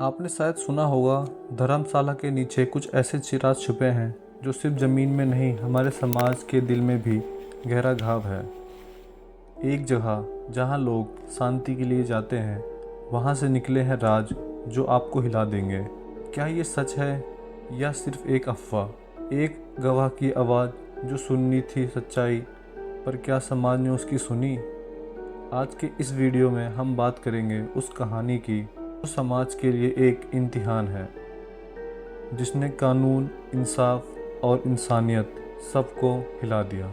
आपने शायद सुना होगा, धर्मशाला के नीचे कुछ ऐसे चिराग छुपे हैं जो सिर्फ ज़मीन में नहीं, हमारे समाज के दिल में भी गहरा घाव है। एक जगह जहां लोग शांति के लिए जाते हैं, वहां से निकले हैं राज जो आपको हिला देंगे। क्या ये सच है या सिर्फ एक अफवाह? एक गवाह की आवाज़ जो सुननी थी सच्चाई, पर क्या समाज ने उसकी सुनी? आज के इस वीडियो में हम बात करेंगे उस कहानी की जो समाज के लिए एक इम्तिहान है, जिसने कानून, इंसाफ और इंसानियत सबको हिला दिया।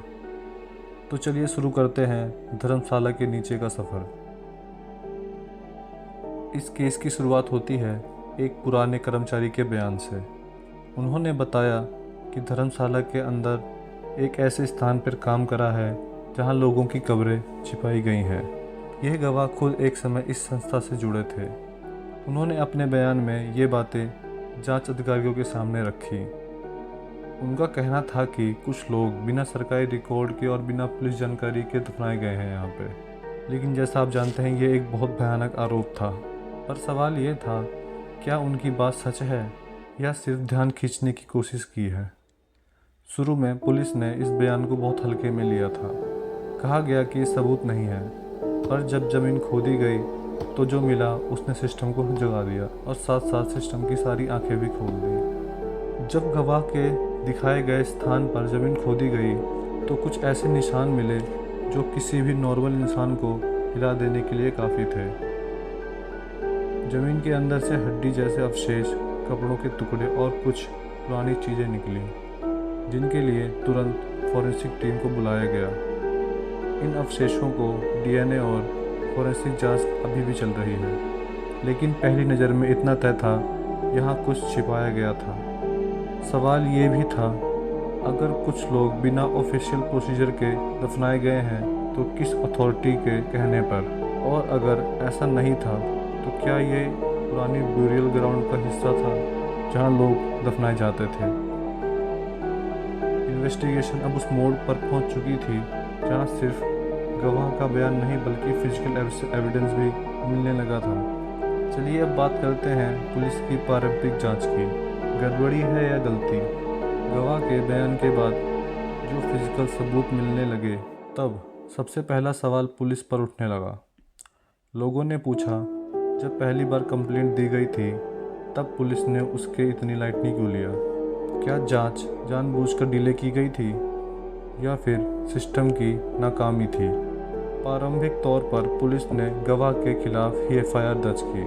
तो चलिए शुरू करते हैं धर्मशाला के नीचे का सफ़र। इस केस की शुरुआत होती है एक पुराने कर्मचारी के बयान से। उन्होंने बताया कि धर्मशाला के अंदर एक ऐसे स्थान पर काम करा है जहां लोगों की कब्रें छिपाई गई हैं। यह गवाह खुद एक समय इस संस्था से जुड़े थे। उन्होंने अपने बयान में ये बातें जांच अधिकारियों के सामने रखी। उनका कहना था कि कुछ लोग बिना सरकारी रिकॉर्ड के और बिना पुलिस जानकारी के दफनाए गए हैं यहाँ पे। लेकिन जैसा आप जानते हैं, ये एक बहुत भयानक आरोप था। पर सवाल ये था, क्या उनकी बात सच है या सिर्फ ध्यान खींचने की कोशिश की है? शुरू में पुलिस ने इस बयान को बहुत हल्के में लिया था। कहा गया कि सबूत नहीं है, पर जब ज़मीन खोदी गई तो जो मिला उसने सिस्टम को जगा दिया और साथ साथ सिस्टम की सारी आंखें भी खोल दी। जब गवाह के दिखाए गए स्थान पर ज़मीन खोदी गई तो कुछ ऐसे निशान मिले जो किसी भी नॉर्मल इंसान को हिला देने के लिए काफ़ी थे। ज़मीन के अंदर से हड्डी जैसे अवशेष, कपड़ों के टुकड़े और कुछ पुरानी चीज़ें निकली, जिनके लिए तुरंत फॉरेंसिक टीम को बुलाया गया। इन अवशेषों को डीएनए और फॉरेंसिक जांच अभी भी चल रही है, लेकिन पहली नज़र में इतना तय था, यहाँ कुछ छिपाया गया था। सवाल ये भी था, अगर कुछ लोग बिना ऑफिशियल प्रोसीजर के दफनाए गए हैं तो किस अथॉरिटी के कहने पर? और अगर ऐसा नहीं था तो क्या ये पुरानी ब्यूरियल ग्राउंड का हिस्सा था जहाँ लोग दफनाए जाते थे? इन्वेस्टिगेशन अब उस मोड़ पर पहुँच चुकी थी जहाँ सिर्फ गवाह का बयान नहीं बल्कि फिजिकल एविडेंस भी मिलने लगा था। चलिए अब बात करते हैं पुलिस की पारंपरिक जांच की। गड़बड़ी है या गलती? गवाह के बयान के बाद जो फिजिकल सबूत मिलने लगे, तब सबसे पहला सवाल पुलिस पर उठने लगा। लोगों ने पूछा, जब पहली बार कंप्लेंट दी गई थी तब पुलिस ने उसके इतनी लाइटली क्यों लिया? क्या जांच जानबूझकर डिले की गई थी या फिर सिस्टम की नाकामी थी? प्रारंभिक तौर पर पुलिस ने गवाह के खिलाफ ही एफआईआर दर्ज की,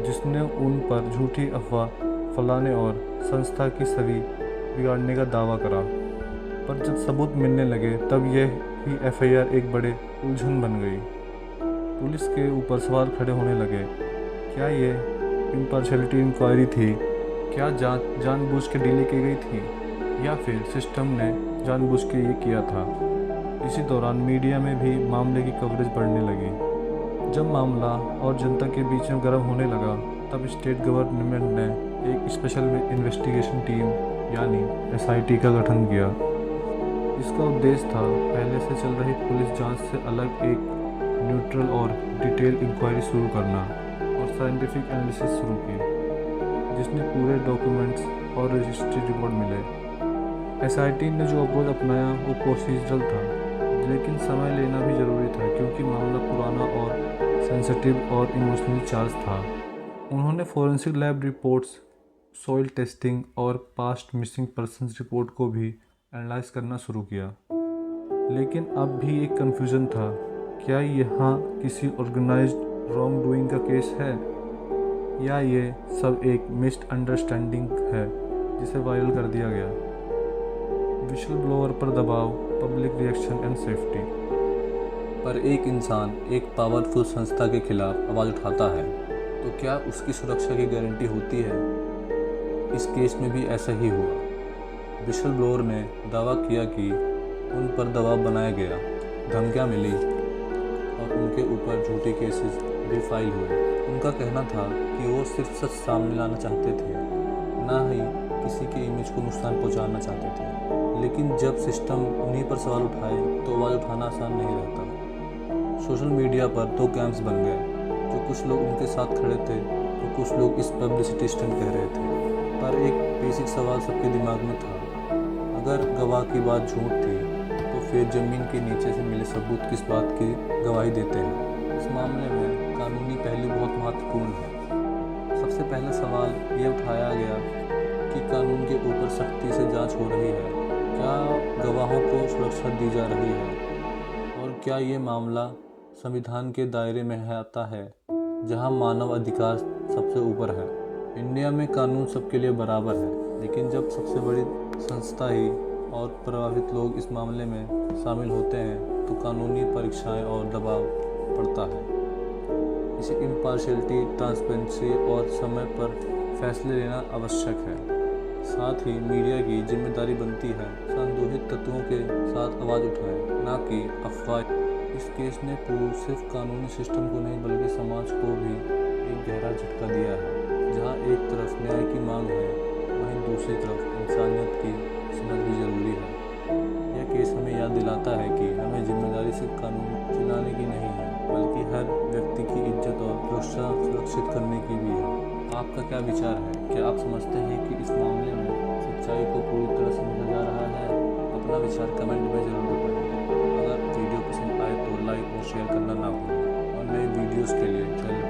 जिसने उन पर झूठी अफवाह फैलाने और संस्था की छवि बिगाड़ने का दावा करा। पर जब सबूत मिलने लगे तब यह ही एफआईआर एक बड़े उलझन बन गई। पुलिस के ऊपर सवाल खड़े होने लगे। क्या ये इम्पार्शियलिटी इंक्वायरी थी? क्या जांच जानबूझ के डिले की गई थी या फिर सिस्टम ने जानबूझ के ये किया था? इसी दौरान मीडिया में भी मामले की कवरेज बढ़ने लगी। जब मामला और जनता के बीच में गर्म होने लगा तब स्टेट गवर्नमेंट ने एक स्पेशल इन्वेस्टिगेशन टीम यानी एसआईटी का गठन किया। इसका उद्देश्य था पहले से चल रही पुलिस जांच से अलग एक न्यूट्रल और डिटेल इंक्वायरी शुरू करना और साइंटिफिक एनालिसिस शुरू की, जिसने पूरे डॉक्यूमेंट्स और रजिस्ट्री रिकॉर्ड मिले। एसआईटी ने जो अप्रोच अपनाया वो प्रोसीजरल था, लेकिन समय लेना भी ज़रूरी था क्योंकि मामला पुराना और सेंसिटिव और इमोशनली चार्ज था। उन्होंने forensic lab reports, soil testing और पास्ट मिसिंग पर्सन्स रिपोर्ट को भी एनालाइज करना शुरू किया। लेकिन अब भी एक कन्फ्यूज़न था, क्या यहाँ किसी ऑर्गेनाइज्ड रॉन्ग डूइंग का केस है या ये सब एक मिसअंडरस्टैंडिंग है जिसे वायरल कर दिया गया? विशल ब्लोअर पर दबाव, पब्लिक रिएक्शन एंड सेफ्टी। पर एक इंसान एक पावरफुल संस्था के खिलाफ आवाज़ उठाता है तो क्या उसकी सुरक्षा की गारंटी होती है? इस केस में भी ऐसा ही हुआ। विशल ब्लोअर ने दावा किया कि उन पर दबाव बनाया गया, धमकियां मिली और उनके ऊपर झूठे केसेस भी फाइल हुए। उनका कहना था कि वो सिर्फ सच सामने लाना चाहते थे, ना ही किसी के इमेज को नुकसान पहुंचाना चाहते थे। लेकिन जब सिस्टम उन्हीं पर सवाल उठाए तो आवाज़ उठाना आसान नहीं रहता। सोशल मीडिया पर दो कैंप्स बन गए, जो कुछ लोग उनके साथ खड़े थे तो कुछ लोग इस पब्लिसिटी स्टंट कह रहे थे। पर एक बेसिक सवाल सबके दिमाग में था, अगर गवाह की बात झूठ थी तो फिर ज़मीन के नीचे से मिले सबूत किस बात की गवाही देते हैं। इस मामले में कानूनी पहलू बहुत महत्वपूर्ण है। सबसे पहला सवाल ये उठाया गया कि कानून के ऊपर सख्ती से जांच हो रही है, क्या गवाहों को सुरक्षा दी जा रही है और क्या ये मामला संविधान के दायरे में आता है जहां मानव अधिकार सबसे ऊपर है। इंडिया में कानून सबके लिए बराबर है, लेकिन जब सबसे बड़ी संस्था ही और प्रभावित लोग इस मामले में शामिल होते हैं तो कानूनी परीक्षाएं और दबाव पड़ता है। इसे इम्पार्शियलिटी, ट्रांसपेरेंसी और समय पर फैसले लेना आवश्यक है। साथ ही मीडिया की जिम्मेदारी बनती है संदिग्ध तत्वों के साथ आवाज़ उठाएं, ना कि अफवाह। इस केस ने सिर्फ कानूनी सिस्टम को नहीं बल्कि समाज को भी एक गहरा झटका दिया है। जहां एक तरफ न्याय की मांग है, वहीं दूसरी तरफ इंसानियत की समझ भी जरूरी है। यह केस हमें याद दिलाता है कि हमें जिम्मेदारी सिर्फ कानून चलाने की नहीं है, बल्कि हर व्यक्ति की इज्जत और सुरक्षा सुरक्षित करने की भी है। आपका क्या विचार है? क्या आप समझते हैं कि इस मामले में सच्चाई को पूरी तरह समझा जा रहा है? अपना विचार कमेंट में जरूर बताइए। अगर वीडियो पसंद आए तो लाइक और शेयर करना ना भूलें और नए वीडियोस के लिए चैनल